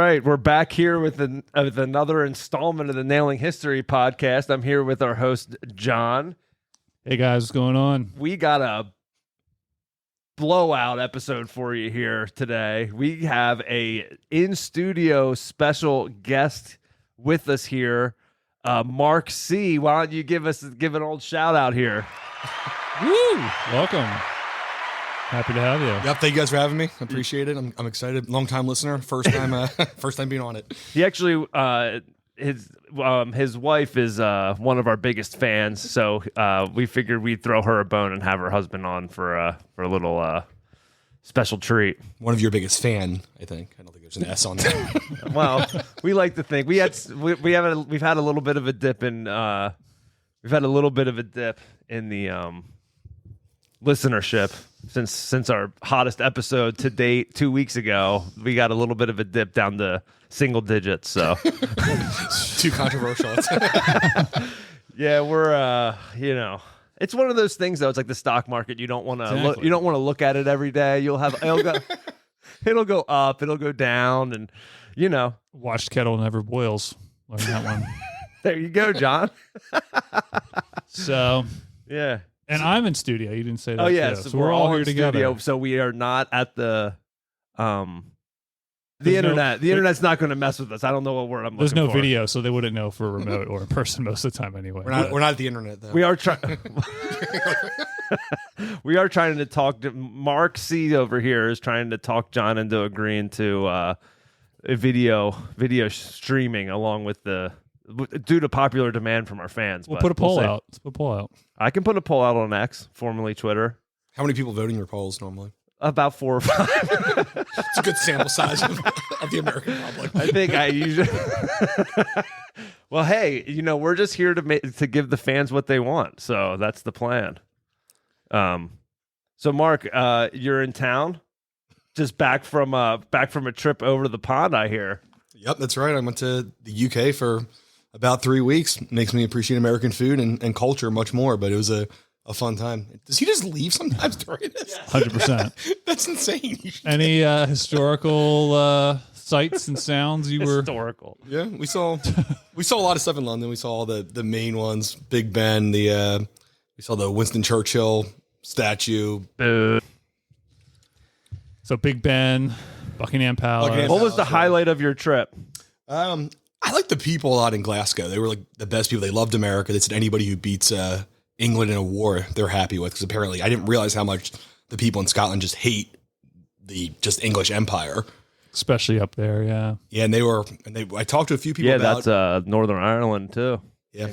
right, we're back here with another installment of the Nailing History podcast. I'm here with our host, John. Hey guys, what's going on? We got a blowout episode for you here today. We have a in-studio special guest with us here, Mark C. Why don't you give an old shout out here? Woo! Welcome. Happy to have you. Yep, thank you guys for having me. I appreciate it. I'm excited. Long time listener, first time being on it. He actually his wife is one of our biggest fans, so we figured we'd throw her a bone and have her husband on for a little special treat. One of your biggest fan, I think. I don't think there's an S on that. Well, we like to think we've had a little bit of a dip in the listenership since our hottest episode to date 2 weeks ago. We got a little bit of a dip down to single digits, so Too controversial. yeah, we're it's one of those things though. It's like the stock market. You don't want to you don't want to look at it every day. It'll go up, it'll go down, and Watched kettle never boils. Learn that one. there you go, John. So Yeah. and I'm in studio. You didn't say that. Oh yeah, too. So we're all here in together. studio, so we are not at the There's internet. The internet's not going to mess with us. I don't know what word I'm There's looking no for. video, so they wouldn't know for remote or in person most of the time anyway. We're not at the internet though. We are trying. We are trying to talk to Mark C over here is trying to talk John into agreeing to a video streaming along with due to popular demand from our fans. We'll but put a poll see. out. Let's put a poll out. I can put a poll out on X, formerly Twitter. How many people vote in your polls normally? About 4 or 5. It's a good sample size of the American public. I think I usually. Well, hey, we're just here to give the fans what they want, so that's the plan. So Mark, you're in town, just back from a trip over the pond, I hear. Yep, that's right. I went to the UK for about 3 weeks. Makes me appreciate American food and culture much more, but it was a fun time. Does he just leave sometimes during this? 100%. That's insane. Any historical sights and sounds you were? Historical. Yeah, we saw a lot of stuff in London. We saw all the main ones, Big Ben. We saw the Winston Churchill statue. So Big Ben, Buckingham Palace. What was the highlight of your trip? I like the people a lot in Glasgow. They were like the best people. They loved America. They said anybody who beats England in a war, they're happy with. Because apparently, I didn't realize how much the people in Scotland just hate the English Empire. Especially up there, yeah. Yeah, I talked to a few people about... Yeah, that's Northern Ireland, too. Yeah.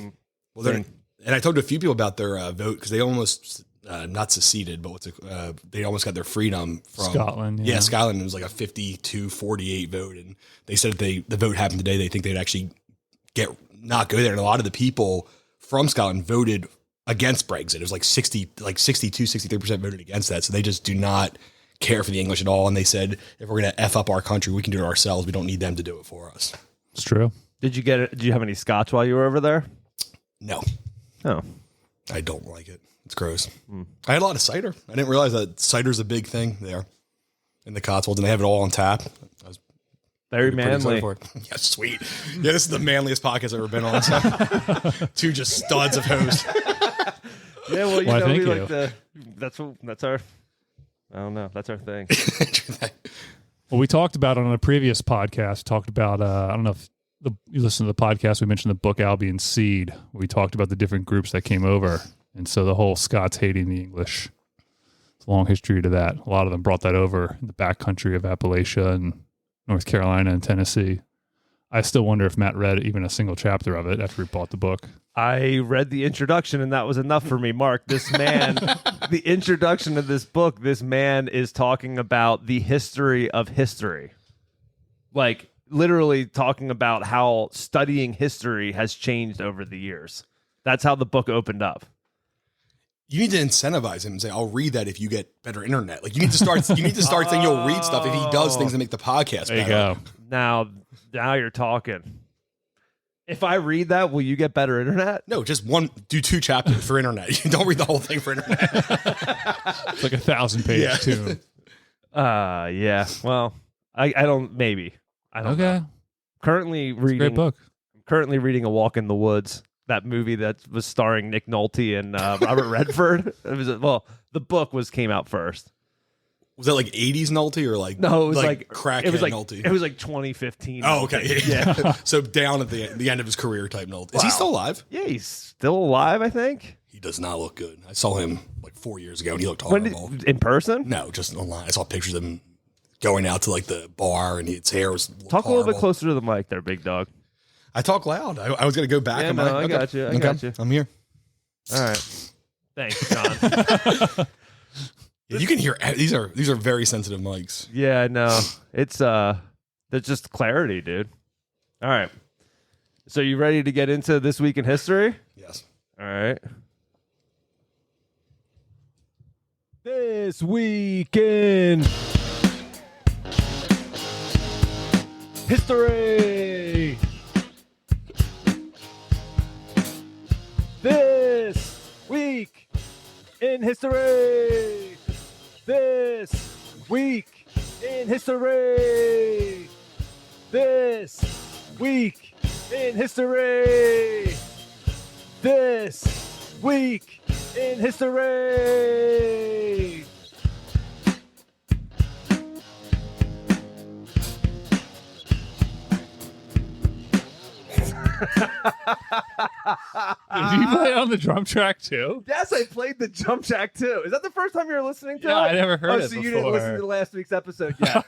And I talked to a few people about their vote, because they almost, not seceded, but they almost got their freedom from... Scotland, yeah. Scotland. It was like a 52-48 vote, and they said if the vote happened today, they think they'd actually not go there. And a lot of the people from Scotland voted against Brexit. It was like 63% voted against that, so they just do not care for the English at all, and they said if we're going to F up our country, we can do it ourselves. We don't need them to do it for us. It's true. Did you have any scotch while you were over there? No. Oh. I don't like it. It's gross. I had a lot of cider. I didn't realize that cider's a big thing there in the Cotswolds, and they have it all on tap. I was very pretty manly. for it. Yeah, sweet. Yeah, this is the manliest podcast I've ever been on. So. Two just studs of hosts. Yeah, well, thank we you. like that's our I don't know. That's our thing. Well, we talked about on a previous podcast, I don't know if you listened to the podcast, we mentioned the book Albion Seed. We talked about the different groups that came over. And so the whole Scots hating the English, it's a long history to that. A lot of them brought that over in the backcountry of Appalachia and North Carolina and Tennessee. I still wonder if Matt read even a single chapter of it after he bought the book. I read the introduction, and that was enough for me, Mark. This man, the introduction of this book, this man is talking about the history of history. Like, literally talking about how studying history has changed over the years. That's how the book opened up. You need to incentivize him and say, "I'll read that if you get better internet." Like you need to start saying you'll read stuff if he does things that make the podcast There you better. go. Now you're talking. If I read that, will you get better internet? No, just do 2 chapters for internet. You don't read the whole thing for internet. It's like a 1,000-page tome. Yeah. Well, I don't. Maybe I don't know. Currently It's a reading. great book. Currently reading A Walk in the Woods. That movie that was starring Nick Nolte and Robert Redford. The book came out first. Was that like 80s Nolte or like No, it was like crackhead it was like Nolte? It was like 2015. Oh, okay. Yeah. So down at the end of his career type Nolte. Is he Wow. still alive? Yeah, he's still alive, I think. He does not look good. I saw him like 4 years ago and he looked When horrible. in person? No, just online. I saw pictures of him going out to like the bar and his hair was Talk a little bit closer to the mic there, big dog. I talk loud. I was going to go back. Yeah, on no, my, I got you. I Okay. got you. I'm here. All right. Thanks, John. Yeah, you can hear these are very sensitive mics. Yeah, I know. It's there's just clarity, dude. All right. So you ready to get into this week in history? Yes. All right. This weekend history. This week in history. This week in history. This week in history. This week in history. Did you play on the drum track too? Yes, I played the jump jack too. Is that the first time you were listening to it? Yeah, I never heard it so you didn't listen to last week's episode yet.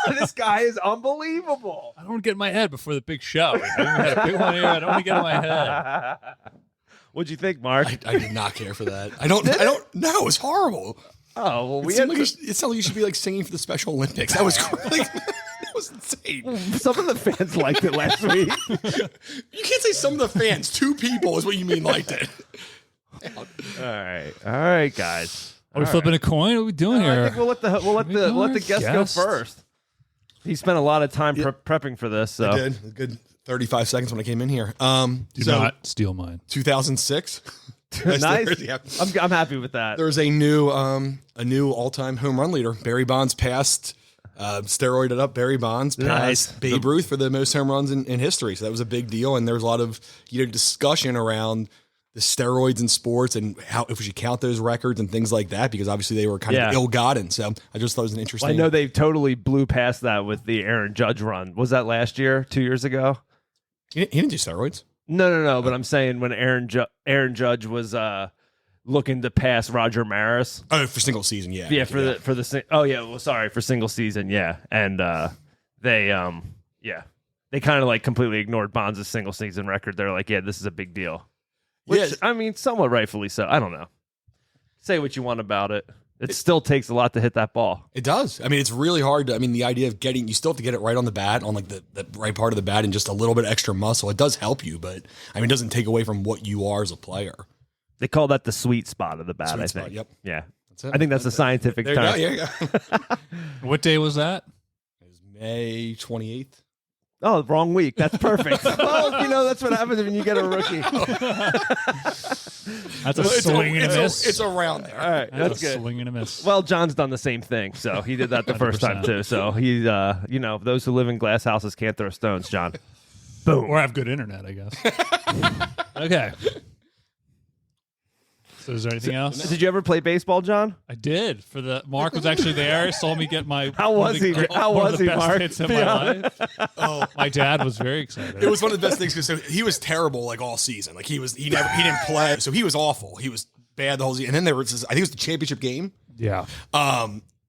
This guy is unbelievable. I don't want to get in my head before the big show. I had a big one here. I don't want to get in my head. What'd you think, Mark? I did not care for that. I don't know. It's horrible. Oh, well, It sounded like you should be like singing for the Special Olympics. That was like, that was insane. some of the fans liked it last week. You can't say some of the fans. 2 people is what you mean liked it. All right, guys. Are we flipping a coin? What are we doing I here? think we'll let the guest go first. He spent a lot of time prepping for this. So I did a good 35 seconds when I came in here. Do not steal mine. 2006. nice. Yeah. I'm happy with that. There's a new all-time home run leader. Barry Bonds passed steroided up Barry Bonds Nice. passed Babe Ruth for the most home runs in history. So that was a big deal. And there was a lot of discussion around the steroids in sports and how if we should count those records and things like that, because obviously they were kind of ill-gotten. So I just thought it was an interesting. Well, I know they totally blew past that with the Aaron Judge run. Was that last year? 2 years ago? He didn't do steroids. No. But I'm saying when Aaron Judge was looking to pass Roger Maris. Oh, for single season, yeah. Yeah, for single season, yeah. And they kind of like completely ignored Bonds' single season record. They're like, yeah, this is a big deal. Which, I mean, somewhat rightfully so. I don't know. Say what you want about it. It still takes a lot to hit that ball. It does. I mean, it's really hard to, the idea of you still have to get it right on the bat, on like the right part of the bat and just a little bit extra muscle. It does help you, but it doesn't take away from what you are as a player. They call that the sweet spot of the bat, I think. Yep. Yeah. That's it. I think that's the scientific there term. you go. Yeah. What day was that? It was May 28th. Oh, wrong week. That's perfect. Well, that's what happens when you get a rookie. That's a swing and a miss. It's around there. All right, That's that's a good. swing and a miss. Well, John's done the same thing, so he did that the first time 100%. too. So he's, those who live in glass houses can't throw stones, John. Boom. Or have good internet, I guess. Okay. So is there anything else? Did you ever play baseball, John? I did. Mark was actually there. Saw me get my. How was he? How was he, best Mark? hits in Be my honest. life. Oh, my dad was very excited. It was one of the best things because he was terrible like all season. Like he didn't play, so he was awful. He was bad the whole season. And then there was I think it was the championship game. Yeah.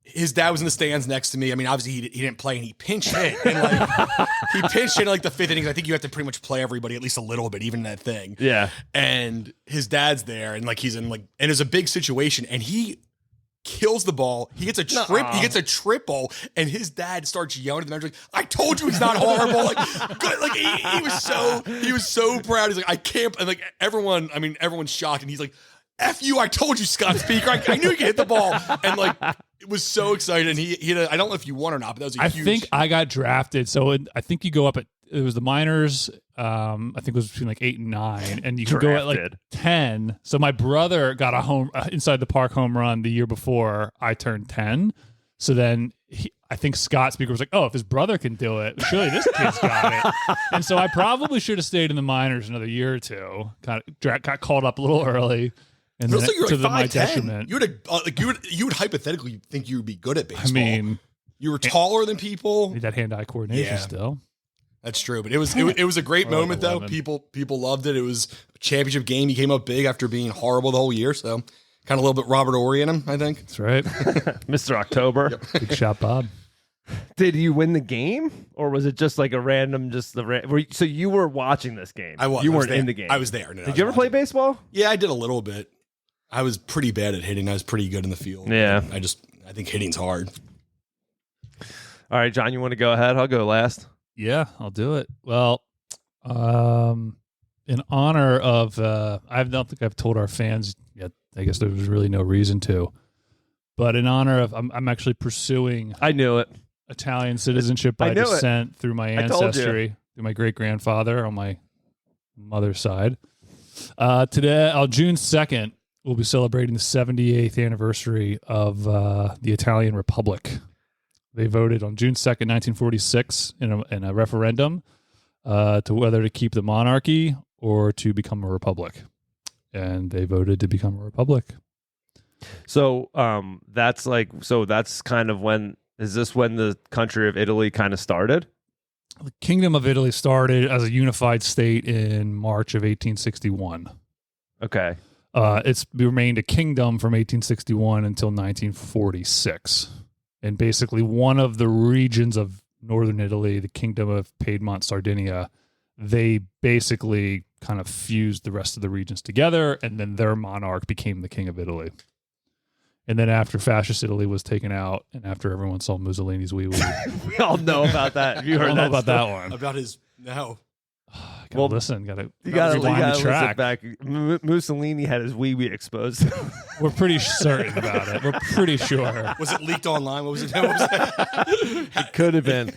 His dad was in the stands next to me. Obviously he didn't play and he pinch hit and he pinch hit in like the 5th inning. I think you have to pretty much play everybody at least a little bit, even in that thing. Yeah. And his dad's there and he's in and it's a big situation and he kills the ball. He gets a trip. He gets a triple, and his dad starts yelling at the manager, "I told you he's not horrible." Good. He was so proud. He's like, "I can't." And everyone's shocked, and he's like, "F you! I told you, Scott Speaker. I knew he could hit the ball." And it was so excited. And he had I don't know if you won or not, but that was a huge. I think I got drafted. So I think you go up it was the minors. I think it was between 8 and 9, and you can go at 10. So my brother got a home inside the park home run the year before I turned 10. So then I think Scott Speaker was like, oh, if his brother can do it, surely this kid's got it. And so I probably should have stayed in the minors another year or two. Got called up a little early. And then you're to like my detriment. You would hypothetically think you would be good at baseball. I mean, you were taller than people. Need that hand-eye coordination still. That's true, but it was a great moment though. People loved it. It was a championship game. He came up big after being horrible the whole year, so kind of a little bit Robert Horry in him, I think. That's right. Mr. October. Yep. Big shot, Bob. Did you win the game, or was it just like a random? So you were watching this game. I was. You I was weren't there. in the game. I was there. No, Did you ever play baseball? Yeah, I did a little bit. I was pretty bad at hitting. I was pretty good in the field. Yeah. I think hitting's hard. All right, John, you want to go ahead? I'll go last. Yeah, I'll do it. Well, in honor of, I don't think I've told our fans yet. I guess there was really no reason to, but in honor of, I'm actually pursuing. I knew it. Italian citizenship by descent through my ancestry, through my great grandfather on my mother's side. Today, on June 2nd, we'll be celebrating the 78th anniversary of the Italian Republic. They voted on June 2nd, 1946 in a referendum to whether to keep the monarchy or to become a republic. And they voted to become a republic. So that's kind of when, is this when the country of Italy kind of started? The Kingdom of Italy started as a unified state in March of 1861. Okay. It's remained a kingdom from 1861 until 1946. And basically one of the regions of northern Italy, the Kingdom of Piedmont, Sardinia, they basically kind of fused the rest of the regions together, and then their monarch became the King of Italy. And then after fascist Italy was taken out, and after everyone saw Mussolini's wee wee, we all know about that. Have you heard about that one? About his no. Well, listen, gotta rewind the listen track. back. Mussolini had his wee wee exposed. We're pretty certain about it. We're pretty sure. Was it leaked online? What was it? It could have been,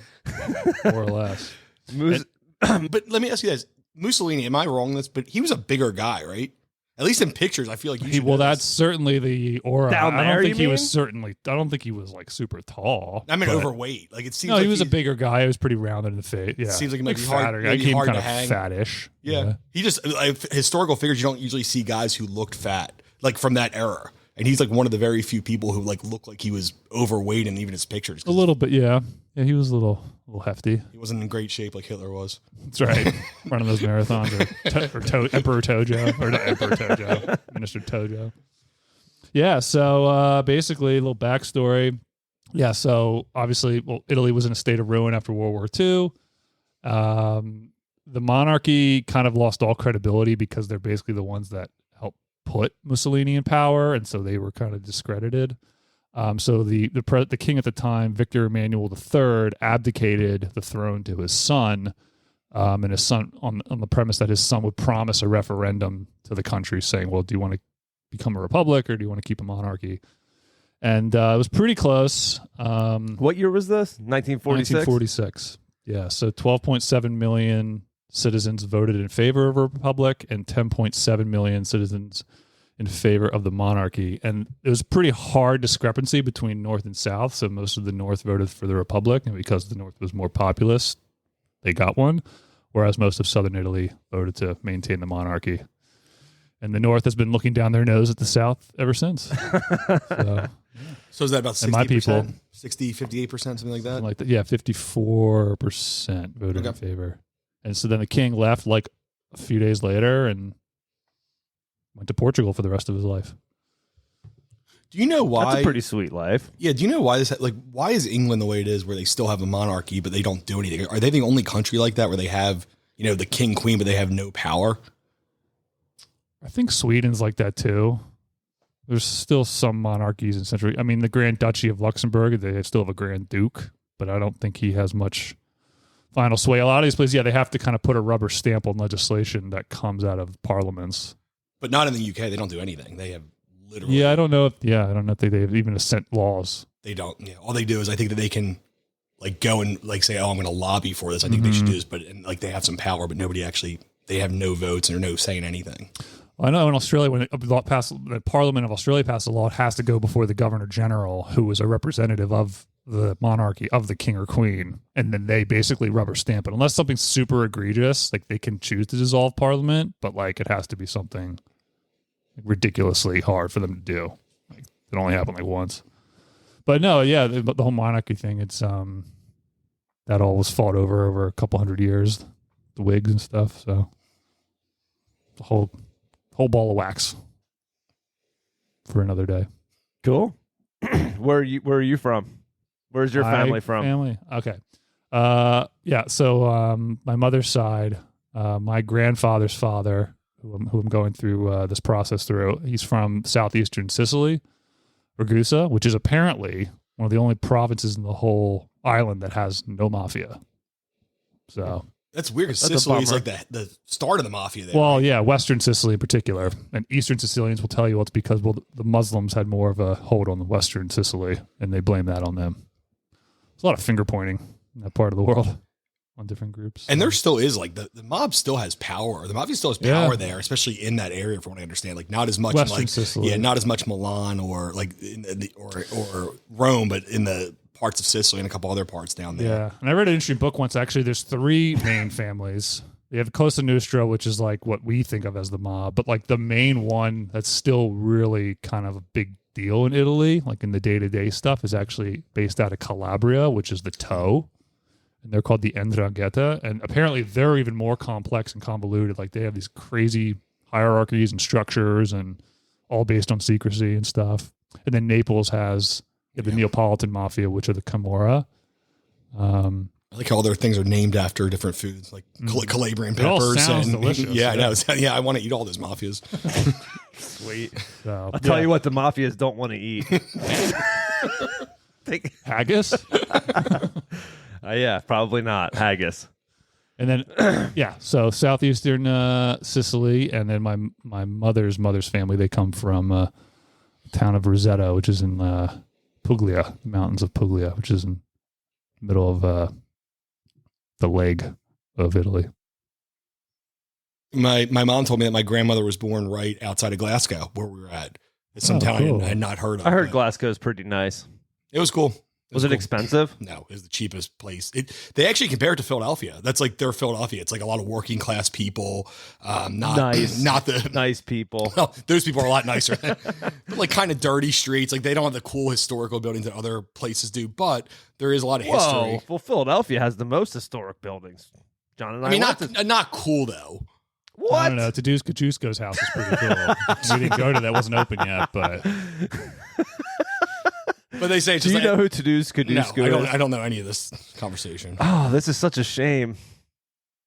more or less. But let me ask you this: Mussolini, am I wrong on this? But he was a bigger guy, right? At least in pictures, I feel like that's certainly the aura. Down there, I don't think you he mean? was certainly. I don't think he was like super tall. I mean, but- overweight. Like it seems. No, like he was a bigger guy. He was pretty rounded in the face. Yeah, Seems like he might be fatter hard- guy. maybe He came hard kind to of hang. fattish. Yeah. He just historical figures. You don't usually see guys who looked fat, like from that era. And he's like one of the very few people who like looked like he was overweight in even his pictures. A little bit, yeah. Yeah, he was a little hefty. He wasn't in great shape like Hitler was. That's right. Running those marathons, or Emperor Tojo, or not Emperor Tojo, Minister Tojo. Yeah. So basically, a little backstory. Yeah. So obviously, Italy was in a state of ruin after World War II. The monarchy kind of lost all credibility because they're basically the ones that helped put Mussolini in power, and so they were kind of discredited. So the king at the time, Victor Emmanuel III, abdicated the throne to his son, and his son on the premise that his son would promise a referendum to the country saying, well, do you want to become a republic or do you want to keep a monarchy? And it was pretty close. What year was this? 1946? 1946. Yeah. So 12.7 million citizens voted in favor of a republic and 10.7 million citizens in favor of the monarchy. And it was a pretty hard discrepancy between North and South. So most of the North voted for the republic, and because the North was more populous, they got one, whereas most of Southern Italy voted to maintain the monarchy. And the North has been looking down their nose at the South ever since. So is that about 60%? And my people, 60, 58%, something like that? something like that. Yeah, 54% voted in favor. And so then the king left like a few days later and went to Portugal for the rest of his life. Do you know why? That's a pretty sweet life. Yeah. Do you know why why is England the way it is, where they still have a monarchy but they don't do anything? Are they the only country like that where they have, the king, queen, but they have no power? I think Sweden's like that too. There's still some monarchies in Central. I mean, the Grand Duchy of Luxembourg, they still have a Grand Duke, but I don't think he has much final sway. A lot of these places, they have to kind of put a rubber stamp on legislation that comes out of parliaments. But not in the UK. They don't do anything. They have literally. I don't know if they have even assent laws. They don't. Yeah. All they do is I think that they can go and say, oh, I'm going to lobby for this. I think they should do this, but they have some power, but nobody actually. They have no votes and they're no saying anything. I know in Australia, when the Parliament of Australia passed a law, it has to go before the Governor General, who was a representative of the monarchy of the king or queen, and then they basically rubber stamp it. Unless something's super egregious, like they can choose to dissolve parliament, but like it has to be something ridiculously hard for them to do. Like it only happened like once. But no, yeah, the whole monarchy thing, it's that all was fought over a couple hundred years, the Whigs and stuff. So the whole ball of wax for another day. Cool. Where are you from? Where's your family from? Family. Okay. Yeah. So my mother's side, my grandfather's father, who I'm going through this process through, he's from southeastern Sicily, Ragusa, which is apparently one of the only provinces in the whole island that has no mafia. So that's weird because Sicily is like the start of the mafia there. Well, right? yeah, Western Sicily in particular. And Eastern Sicilians will tell you it's because, well, the Muslims had more of a hold on the Western Sicily, and they blame that on them. There's a lot of finger pointing in that part of the world on different groups. And there still is like the mob still has power. The mafia still has power there, especially in that area, from what I understand. Like not as much Western in like Sicily. not as much Milan or like or Rome, but in the parts of Sicily and a couple other parts down there. Yeah, and I read an interesting book once. Actually, there's 3 main families. You have Cosa Nostra, which is like what we think of as the mob, but like the main one that's still really kind of a big deal in Italy, like in the day-to-day stuff, is actually based out of Calabria, which is the Toe, and they're called the 'Ndrangheta, and apparently they're even more complex and convoluted. Like they have these crazy hierarchies and structures, and all based on secrecy and stuff. And then Naples has the Neapolitan Mafia, which are the Camorra. I like how all their things are named after different foods, like Calabrian peppers. It all sounds delicious. Yeah, I know. Yeah, I want to eat all those mafias. Sweet. So, I'll tell you what the mafias don't want to eat. Haggis. Yeah, probably not. Haggis. And then, so southeastern Sicily, and then my mother's family, they come from the town of Rosetto, which is in Puglia, the mountains of Puglia, which is in the middle of the leg of Italy. My mom told me that my grandmother was born right outside of Glasgow, where we were at. It's some town cool. I had not heard of. I heard Glasgow's pretty nice. It was cool. Was it expensive? No, it was the cheapest place. They actually compare it to Philadelphia. That's like their Philadelphia. It's like a lot of working class people. Not the nice people. Well, those people are a lot nicer. But like kind of dirty streets. Like they don't have the cool historical buildings that other places do, but there is a lot of history. Well, Philadelphia has the most historic buildings. John and I mean, not cool though. What? I don't know. Tadeusz Kajusko's house is pretty cool. We didn't go to that. Wasn't open yet, but. But they say, it's do you just know who Tadeusz Kajusko is? I don't know any of this conversation. Oh, this is such a shame.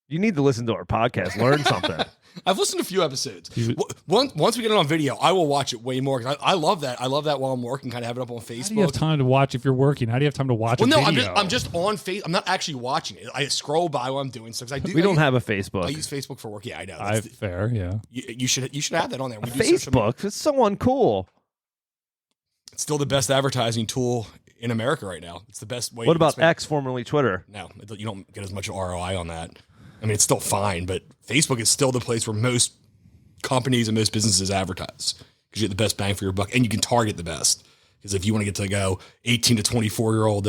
You need to listen to our podcast, learn something. I've listened to a few episodes. Once we get it on video, I will watch it way more. I love that. I love that while I'm working, kind of have it up on Facebook. How do you have time to watch if you're working? How do you have time to watch a video? I'm just on Facebook. I'm not actually watching it. I scroll by while I'm doing stuff. We don't have a Facebook. I use Facebook for work. Yeah, I know. Fair, yeah. You should have that on there. Facebook? It's so uncool. It's still the best advertising tool in America right now. It's the best way. What about X, formerly Twitter? No, you don't get as much ROI on that. I mean, it's still fine, but Facebook is still the place where most companies and most businesses advertise because you get the best bang for your buck, and you can target the best. Because if you want to get to go 18 to 24-year-old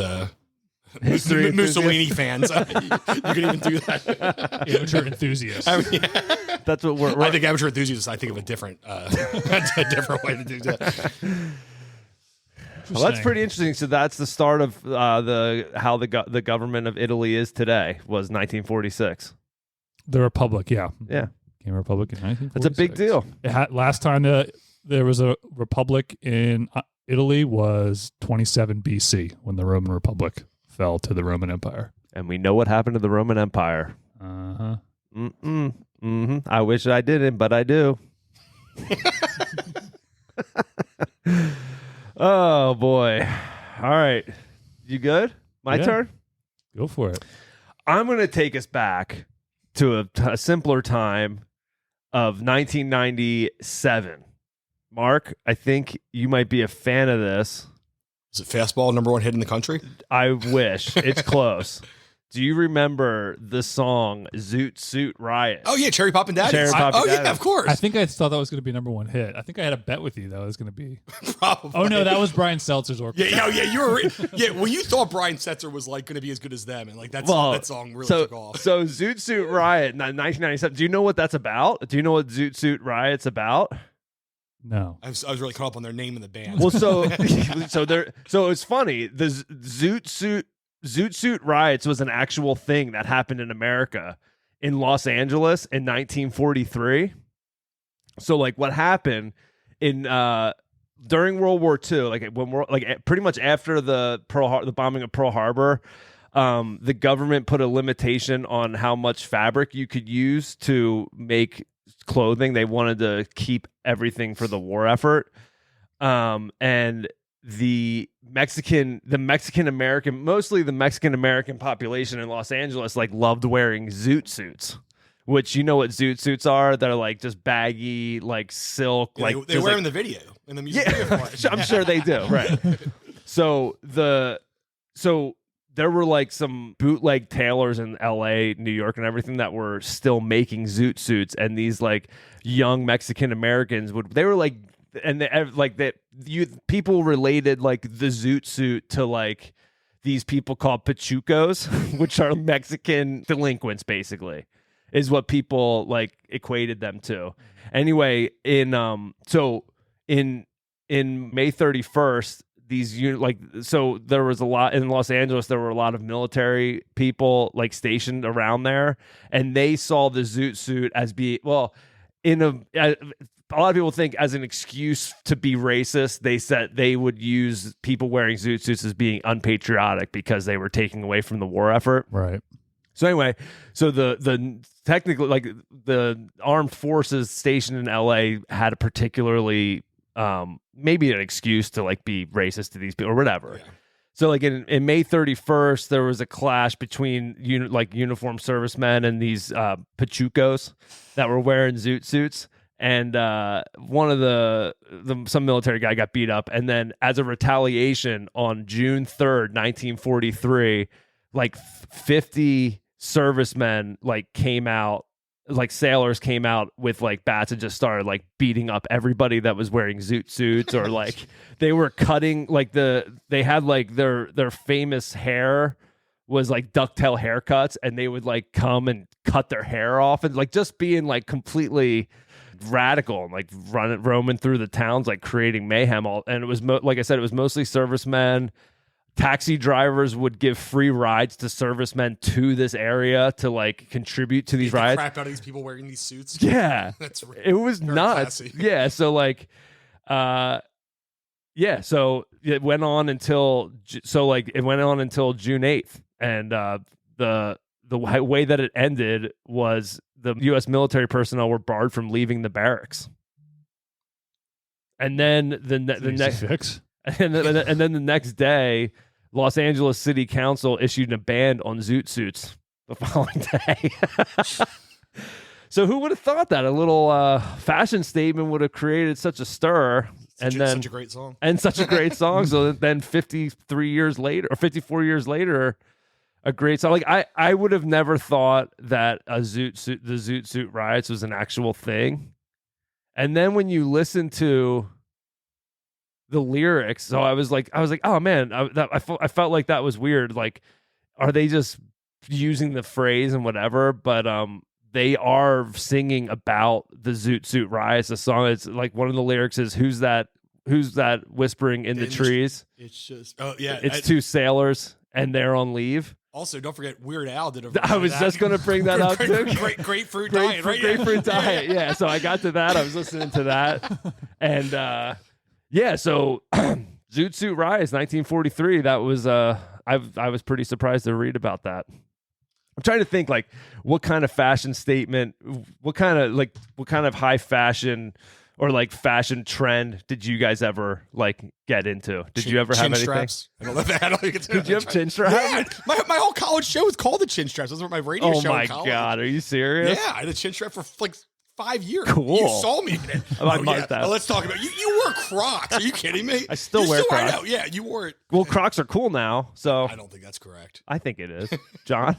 Mussolini fans, you can even do that. Amateur enthusiasts. I mean, that's what we're. I think amateur enthusiasts. I think of a different way to do that. Well, that's pretty interesting. So that's the start of how the government of Italy is today. Was 1946. The Republic, yeah. Became a republic in 1946. That's a big deal. Last time there was a republic in Italy was 27 BC when the Roman Republic fell to the Roman Empire. And we know what happened to the Roman Empire. Uh-huh. I wish I didn't, but I do. Oh, boy. All right. You good? My turn? Go for it. I'm going to take us back to a simpler time of 1997. Mark, I think you might be a fan of this. Is it fastball number 1 hit in the country? I wish. It's close. Do you remember the song Zoot Suit Riot? Oh yeah, Cherry Poppin Daddies. Cherry Poppin Daddies. Yeah, of course. I think I thought that was going to be #1 hit. I think I had a bet with you that it was going to be. Probably. Oh no, that was Brian Seltzer's orchestra. Yeah, you were. Yeah, well, you thought Brian Setzer was like going to be as good as them, and like that song really took off. So Zoot Suit Riot, 1997. Do you know what that's about? Do you know what Zoot Suit Riot's about? No, I was really caught up on their name in the band. Well, so it's funny. The Zoot Suit Riots was an actual thing that happened in America, in Los Angeles in 1943. So like what happened in during World War II, like when we're like pretty much after the bombing of Pearl Harbor, the government put a limitation on how much fabric you could use to make clothing. They wanted to keep everything for the war effort. And the Mexican American, mostly the Mexican American population in Los Angeles, like loved wearing zoot suits, which you know what zoot suits are. They're like just baggy, like silk. Yeah, like they wear them in the video, in the music video. I'm sure they do. Right. So there were like some bootleg tailors in LA, New York, and everything that were still making zoot suits, and these like young Mexican Americans people related like the zoot suit to like these people called pachucos, which are Mexican delinquents, basically, is what people like equated them to. Anyway, in May 31st, there was a lot in Los Angeles. There were a lot of military people like stationed around there, and they saw the zoot suit as being a lot of people think as an excuse to be racist. They said they would use people wearing zoot suits as being unpatriotic because they were taking away from the war effort. Right. So anyway, so the technically like the armed forces stationed in LA had a particularly maybe an excuse to like be racist to these people or whatever. Yeah. So like in May 31st, there was a clash between uniformed servicemen and these pachucos that were wearing zoot suits. And one of some military guy got beat up. And then as a retaliation on June 3rd, 1943, like 50 servicemen like came out, like sailors came out with like bats and just started like beating up everybody that was wearing zoot suits, or like they were cutting like they had like their famous hair was like ducktail haircuts, and they would like come and cut their hair off and like just being like completely radical and like roaming through the towns, like creating mayhem. And it was like I said, it was mostly servicemen. Taxi drivers would give free rides to servicemen to this area to like contribute to these riots. Crap out of these people wearing these suits. Yeah, that's it was nuts. Classy. Yeah, so like, so it went on until June 8th, and the way that it ended was the U.S. military personnel were barred from leaving the barracks, and then the next. And then the next day, Los Angeles City Council issued a ban on zoot suits the following day. So who would have thought that a little fashion statement would have created such a stir? Such a great song. And such a great song. So then 53 years later, or 54 years later, a great song. Like I would have never thought that the Zoot Suit Riots was an actual thing. And then when you listen to the lyrics, so I was like, oh man, I felt like that was weird. Like, are they just using the phrase and whatever? But they are singing about the Zoot Suit Riots. The song, it's like one of the lyrics is, "Who's that whispering in the trees?" It's just, oh yeah, it's two sailors and they're on leave. Also, don't forget Weird Al did a. I was just going to bring that up too. Grapefruit diet, right? Grapefruit diet. Yeah. So I got to that. I was listening to that, and yeah. So Zoot Suit Riots, 1943. That was I was pretty surprised to read about that. I'm trying to think like what kind of fashion statement, what kind of high fashion or like fashion trend did you guys ever like get into? Did you ever have anything? Straps. I don't know that. Did you have chin straps? Yeah, my whole college show was called the chin straps. That's what my radio show. Oh my god, are you serious? Yeah, I had a chin strap for like 5 years. Cool. You saw me in it. I marked that. Well, let's talk about you wore Crocs. Are you kidding me? I still wear Crocs. I know. Yeah, you wore it. Well, Crocs are cool now, so I don't think that's correct. I think it is. John,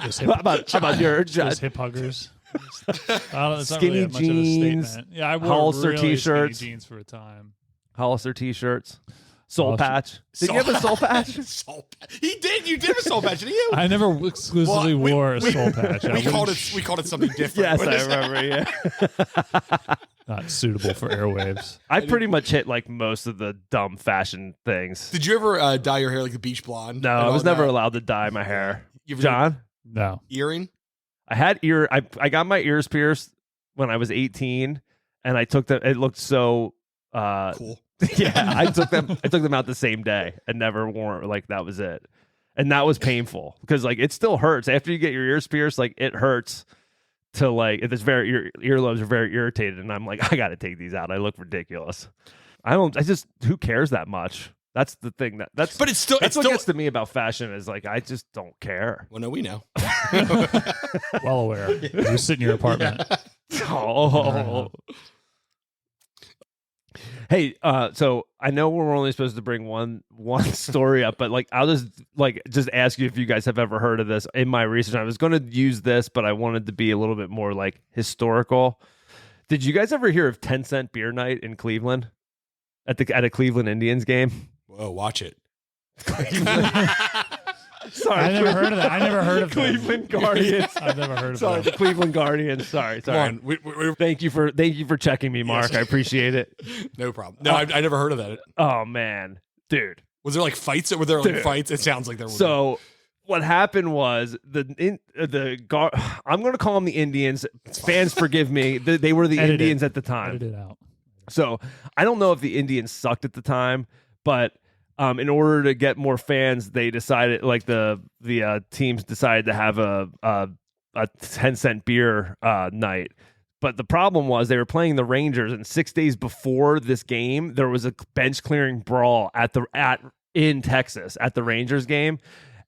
Just how about your Just hip huggers. It's not Skinny really much of a jeans, statement. Yeah, I wore Hollister really t-shirts. skinny jeans for a time. Hollister t-shirts, soul Hollister- patch. Did you have a soul patch? Soul patch. He did. You did a soul patch, didn't you? I never exclusively wore a soul patch. We called it something different. Yes, I remember. Yeah. Not suitable for airwaves. I pretty much hit like most of the dumb fashion things. Did you ever dye your hair like the beach blonde? No, I was never allowed to dye my hair. You ever John, No. earring? I had I got my ears pierced when I was 18, and I took them. It looked so Cool. yeah. I took them out the same day and never wore like that was it, and that was painful because like it still hurts after you get your ears pierced. Like it hurts to like it's very your earlobes are very irritated, and I'm like I got to take these out. I look ridiculous. I just who cares that much. That's the thing But it's still what gets to me about fashion is like I just don't care. Well, no, we know. Well aware. You sit in your apartment. Oh. Hey, so I know we're only supposed to bring one story up, but like I'll just ask you if you guys have ever heard of this. In my research, I was going to use this, but I wanted to be a little bit more like historical. Did you guys ever hear of 10-cent beer night in Cleveland at a Cleveland Indians game? Whoa, watch it. Sorry, I never heard of that. I never heard of Cleveland Guardians. I've never heard of Sorry, that. the Cleveland Guardians. Sorry. Come on. Thank you for checking me, Mark. I appreciate it. No problem. No, I never heard of that. Oh man, dude. Was there like fights? Were there like fights? It sounds like there were. So what happened was I'm going to call them the Indians. Fans, forgive me. They were the Edit Indians it. at the time. Edit it out. So I don't know if the Indians sucked at the time, but in order to get more fans, they decided like the teams decided to have a 10-cent beer night. But the problem was they were playing the Rangers, and 6 days before this game, there was a bench clearing brawl in Texas at the Rangers game,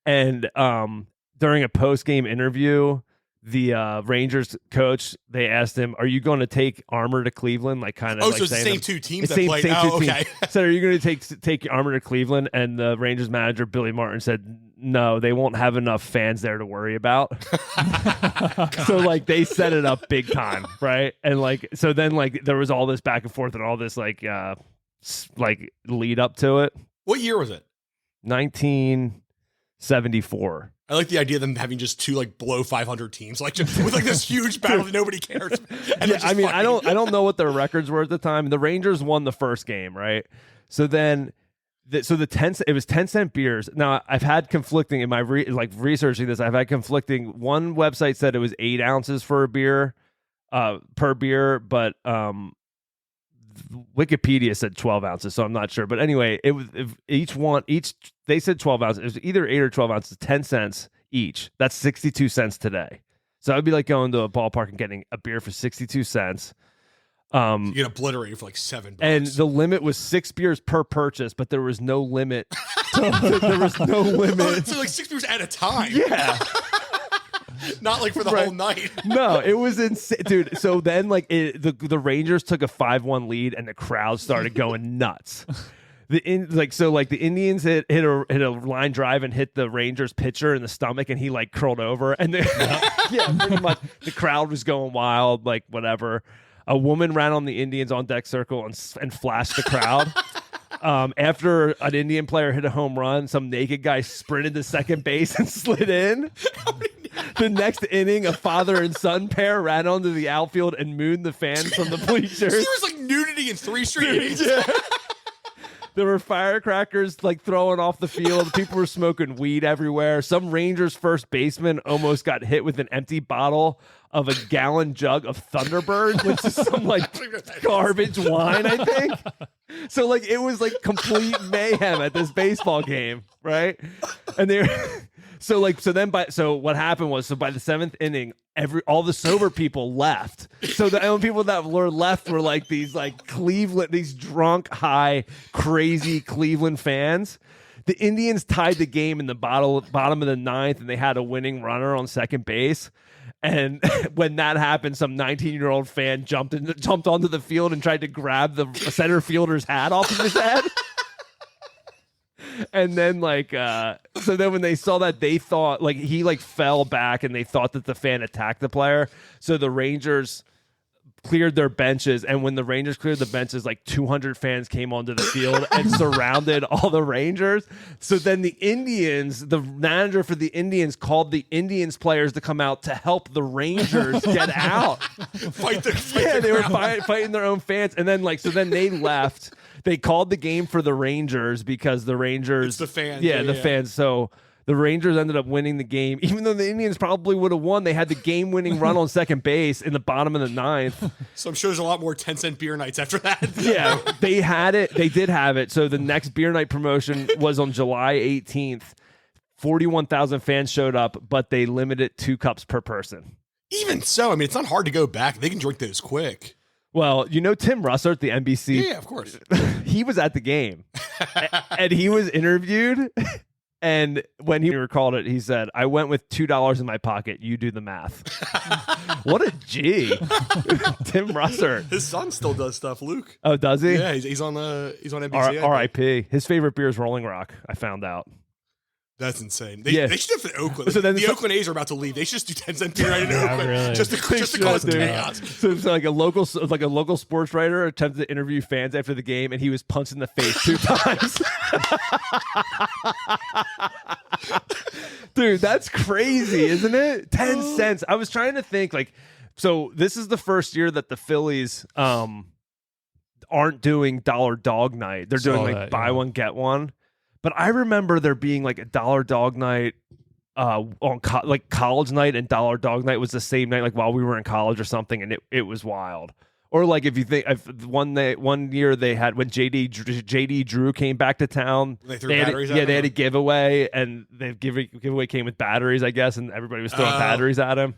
and during a post game interview, the Rangers coach, they asked him, "Are you going to take Armor to Cleveland?" Like kind of. Oh, like so it's the same two teams that played. Oh, okay. So are you going to take Armor to Cleveland? And the Rangers manager Billy Martin said, "No, they won't have enough fans there to worry about." So like they set it up big time, right? And like so then like there was all this back and forth and all this like lead up to it. What year was it? 1974. I like the idea of them having just two like below 500 teams, like just with like this huge battle that nobody cares. And Yeah, I mean, I don't know what their records were at the time. The Rangers won the first game, right? So then, it was 10-cent beers. Now I've had conflicting in my researching this. I've had conflicting. One website said it was 8 ounces for a beer, per beer, but Wikipedia said 12 ounces, so I'm not sure. But anyway, it was they said 12 ounces. It was either 8 or 12 ounces, 10 cents each. That's 62 cents today. So it'd be like going to a ballpark and getting a beer for 62 cents. You get obliterated for like $7. And the limit was 6 beers per purchase, but there was no limit. There was no limit. So like 6 beers at a time. Yeah. Not like for the whole night. No, it was insane, dude. So then, like, the Rangers took a 5-1 lead, and the crowd started going nuts. The Indians hit a line drive and hit the Rangers pitcher in the stomach, and he like curled over, and yeah, pretty much the crowd was going wild, like whatever. A woman ran on the Indians on deck circle and flashed the crowd. After an Indian player hit a home run, some naked guy sprinted to second base and slid in. The next inning, a father and son pair ran onto the outfield and mooned the fans from the bleachers. There was like nudity in 3 straight innings. Yeah. There were firecrackers like throwing off the field. People were smoking weed everywhere. Some Rangers first baseman almost got hit with an empty bottle of a gallon jug of Thunderbird, which is some like garbage wine, I think. So like it was like complete mayhem at this baseball game, right? And they were so what happened was by the 7th inning, all the sober people left. So the only people that were left were like these drunk, high, crazy Cleveland fans. The Indians tied the game in the bottom of the 9th, and they had a winning runner on second base. And when that happened, some 19-year-old fan jumped onto the field and tried to grab the center fielder's hat off of his head. And then so then when they saw that, they thought he fell back and they thought that the fan attacked the player. So the Rangers cleared their benches, and when the Rangers cleared the benches, 200 fans came onto the field and surrounded all the Rangers. So then the manager for the Indians called the Indians players to come out to help the Rangers get out. They were fighting their own fans, and then so then they left. They called the game for the Rangers because the Rangers, it's the fans, the fans. So the Rangers ended up winning the game, even though the Indians probably would have won. They had the game-winning run on second base in the bottom of the ninth. So I'm sure there's a lot more 10-cent beer nights after that. Yeah, they had it. They did have it. So the next beer night promotion was on July 18th. 41,000 fans showed up, but they limited 2 cups per person. Even so, I mean, it's not hard to go back. They can drink those quick. Well, Tim Russert, the NBC. Yeah, of course. He was at the game, and he was interviewed. And when he recalled it, he said, "I went with $2 in my pocket. You do the math." What a G. Tim Russert. His son still does stuff, Luke. Oh, does he? Yeah, he's on NBC. R.I.P. His favorite beer is Rolling Rock, I found out. That's insane. They should have Oakland. So then the Oakland A's are about to leave. They should just do 10-cent beer right in Oakland, really. just to cause chaos. So it's like a local sports writer attempted to interview fans after the game, and he was punched in the face 2 times. Dude, that's crazy, isn't it? 10 cents. I was trying to think so this is the first year that the Phillies aren't doing $dollar dog night. They're doing buy one get one. But I remember there being a $dollar dog night on college night, and $dollar dog night was the same night while we were in college or something, and it was wild. Or if you think one year they had when JD Drew came back to town, they threw batteries at him? They had a giveaway, and the giveaway came with batteries, I guess, and everybody was throwing batteries at him.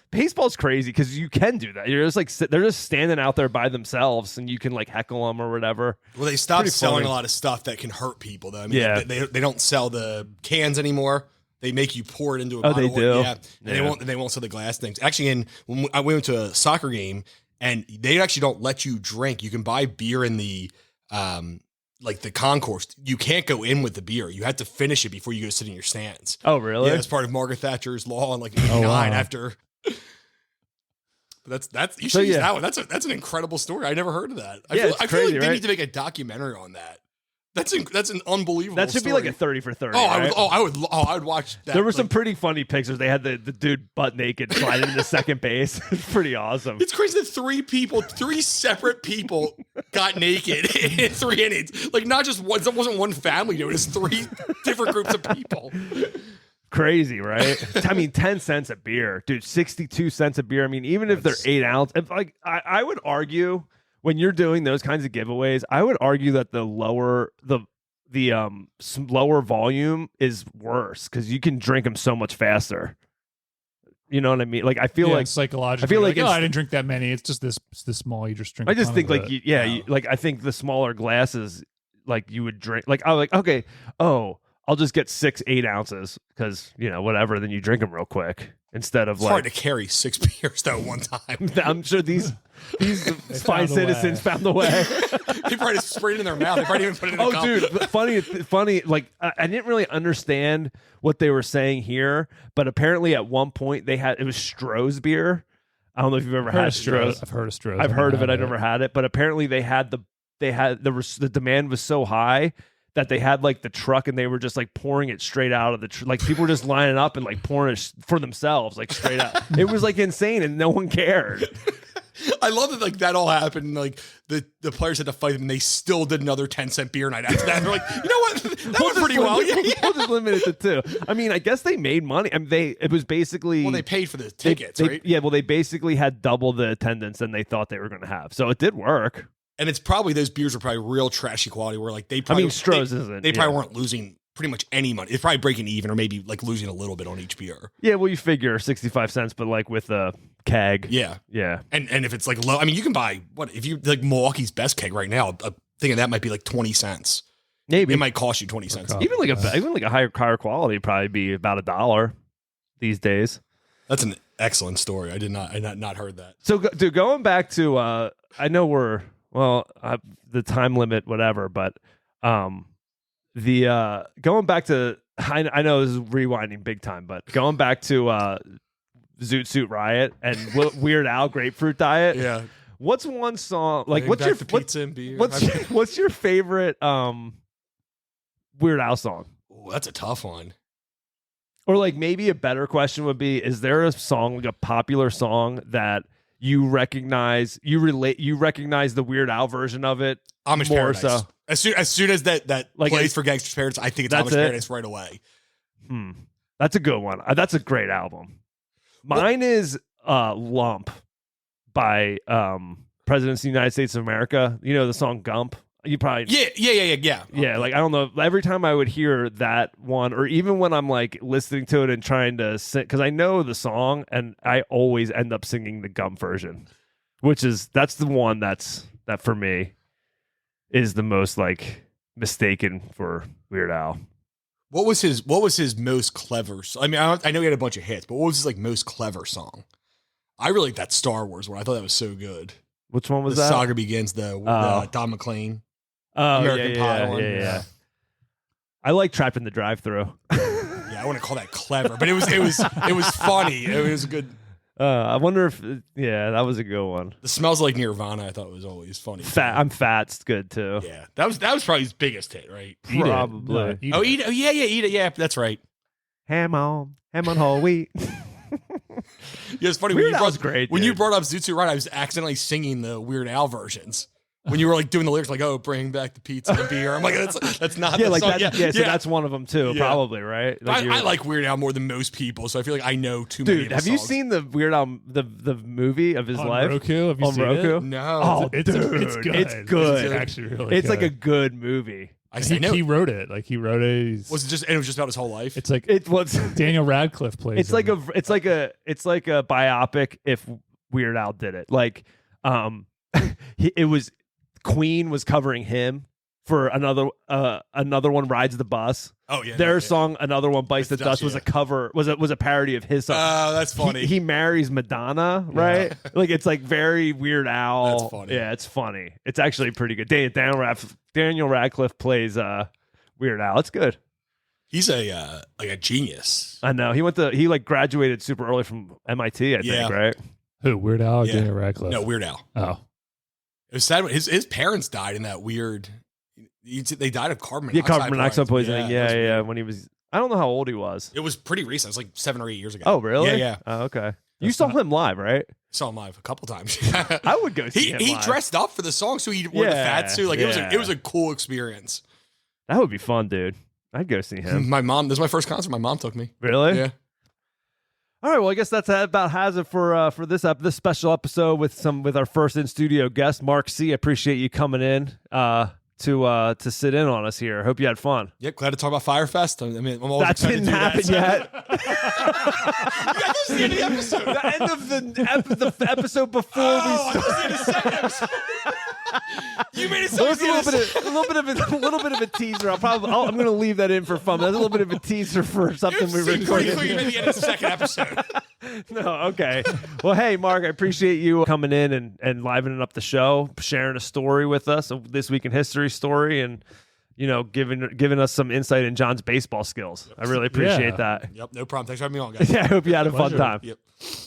Baseball's crazy because you can do that. You're just they're just standing out there by themselves, and you can heckle them or whatever. Well, they stopped selling a lot of stuff that can hurt people, though. I mean, they don't sell the cans anymore. They make you pour it into a bottle. Oh, they do. Yeah, and they won't sell the glass things. Actually, when I went to a soccer game, and they actually don't let you drink. You can buy beer in the the concourse. You can't go in with the beer. You have to finish it before you go sit in your stands. Oh, really? Yeah, that's part of Margaret Thatcher's law in 89 after. But that's you should use that one. That's an incredible story. I never heard of that. I feel like they need to make a documentary on that. That's an unbelievable. That should story. be a 30 for 30. I would watch that. There were some pretty funny pictures. They had the dude butt naked sliding into second base. It's pretty awesome. It's crazy that 3 separate people got naked in 3 innings. Not just one. It wasn't one family doing it. It's 3 different groups of people. Crazy, right? I mean, 10 cents a beer, dude. 62 cents a beer. I mean, even if they're 8 ounce, I would argue when you're doing those kinds of giveaways, I would argue that the lower lower volume is worse because you can drink them so much faster. You know what I mean? I feel psychologically. I feel I didn't drink that many. It's just this small. You just drink. I just think I think the smaller glasses, you would drink. Okay, I'll just get 6-8 ounces because whatever. Then you drink them real quick instead of it's hard to carry 6 beers though one time. I'm sure these fine citizens found the way. They probably just sprayed it in their mouth. They probably even put it in a cup. Dude, funny. I didn't really understand what they were saying here, but apparently at one point it was Stroh's beer. I don't know if you've ever had Stroh's. I've heard of Stroh's. I've heard of it. I never had it, but apparently the demand was so high that they had the truck and they were just pouring it straight out of the people were just lining up and pouring it for themselves straight out. It was insane and no one cared. I love that that all happened. The players had to fight them and they still did another 10-cent beer night after that. They're you know what? That went pretty well. We'll just limit it to 2. I mean, I guess they made money. I mean, it was basically they paid for the tickets, right? Yeah, well, they basically had double the attendance than they thought they were going to have, so it did work. And it's probably those beers are probably real trashy quality where they probably Stroh's isn't. They probably weren't losing pretty much any money. It's probably breaking even or maybe losing a little bit on each beer. Yeah, well you figure 65 cents, but with a keg. Yeah. Yeah. And if it's low, I mean you can buy if you Milwaukee's best keg right now, a thing of that might be 20 cents. Maybe. It might cost you 20 cents. Even a higher quality would probably be about $1 these days. That's an excellent story. I not heard that. So, dude, going back to, I know the time limit, whatever, but going back to, I know this is rewinding big time, but going back to Zoot Suit Riot and Weird Al Grapefruit Diet. Yeah. What's one song like? Bring What's back your the pizza and beer? what's your favorite Weird Al song? Oh, that's a tough one. Or like maybe a better question would be: is there a song, like a popular song that you recognize, you recognize the Weird Al version of it? Amish more Paradise. so. As soon as that Like plays for Gangster's Parents, I think it's That's Amish it? Paradise right away. That's a good one. That's a great album. Mine is Lump by Presidents of the United States of America. You know the song Gump? You probably Yeah. Like I don't know. Every time I would hear that one, or even when I'm like listening to it and trying to sing, because I know the song, and I always end up singing the Gump version, that's the one that for me is the most like mistaken for Weird Al. What was his most clever? I mean, I know he had a bunch of hits, but what was his like most clever song? I really like that Star Wars one. I thought that was so good. Which one was the that? Saga Begins, the Don McLean. Oh, American Pie one. Yeah. I like Trapped in the Drive-Thru. Yeah, I wouldn't call that clever, but it was funny. It was good. I wonder if that was a good one. The Smells Like Nirvana, I thought was always funny. I'm Fat's good too. Yeah, that was probably his biggest hit, right? Probably. Eat Eat It. Eat It. Yeah, that's right. Ham on whole wheat. Yeah, it's funny Weird Al's great. When dude. you brought up Zoot Suit Riot, I was accidentally singing the Weird Al versions. When you were like doing the lyrics, like, "Oh, bring back the pizza and beer," I'm like, "That's not." Yeah, the like song. that. Yeah, so that's one of them too. Yeah. Probably right. Like I like Weird Al more than most people, so I feel like I know too many. Dude, of his have you songs. seen the Weird Al the movie of his on life Roku? Have you on seen Roku? it? No. Oh, It's dude, good. It's good. It's actually really It's good. like a good movie. He wrote it. Like he wrote it. Was it just about his wole life? It's like It was. Daniel Radcliffe plays. It's like him. it's like a biopic if Weird Al did it. Like, it was Queen was covering him for another one, Rides the Bus. Oh yeah, Their song, Another One Bites the Dust, was yeah. a cover, was a parody of his song. Oh, that's funny. He marries Madonna, right? Like it's like very Weird Al. That's funny. Yeah, it's funny. It's actually pretty good. Daniel Radcliffe plays Weird Al. It's good. He's a genius. I know. He like graduated super early from MIT, I think, right? Who? Weird Al or Yeah. Daniel Radcliffe? No, Weird Al. Oh. It was sad when his parents died in that weird. They died of carbon Yeah, monoxide. carbon monoxide poisoning. that was Yeah. weird. When he was, I don't know how old he was. It was pretty recent. It was like 7 or 8 years ago. Oh, really? Yeah. Oh, okay. You saw him live, right? Saw him live a couple times. I would go see him He live. dressed up for the song, so he wore the fat suit. Like Yeah. it was a cool experience. That would be fun, dude. I'd go see him. My mom. This is my first concert. My mom took me. Really? Yeah. All right. Well, I guess that's about has it for this special episode with our first in studio guest, Mark C. I appreciate you coming in to sit in on us here. Hope you had fun. Yeah, glad to talk about Firefest. I mean, I'm always That excited didn't to do happen that. yet. Yeah, this is the end of the episode. The end of the episode before we Oh, started. I was in the second episode. You made it There so was a little bit of a teaser. I'm going to leave that in for fun. There's a little bit of a teaser for something we pretty recorded. clear you made the end of the second episode. No, okay. Well, hey, Mark, I appreciate you coming in and livening up the show, sharing a story with us, a This Week in History story, and giving us some insight in John's baseball skills. I really appreciate that. Yep, no problem. Thanks for having me on, guys. Yeah, I hope you had a fun Pleasure. time. Yep.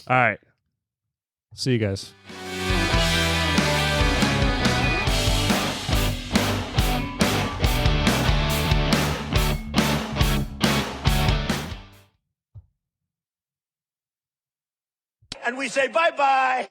All right. See you guys. And we say bye-bye.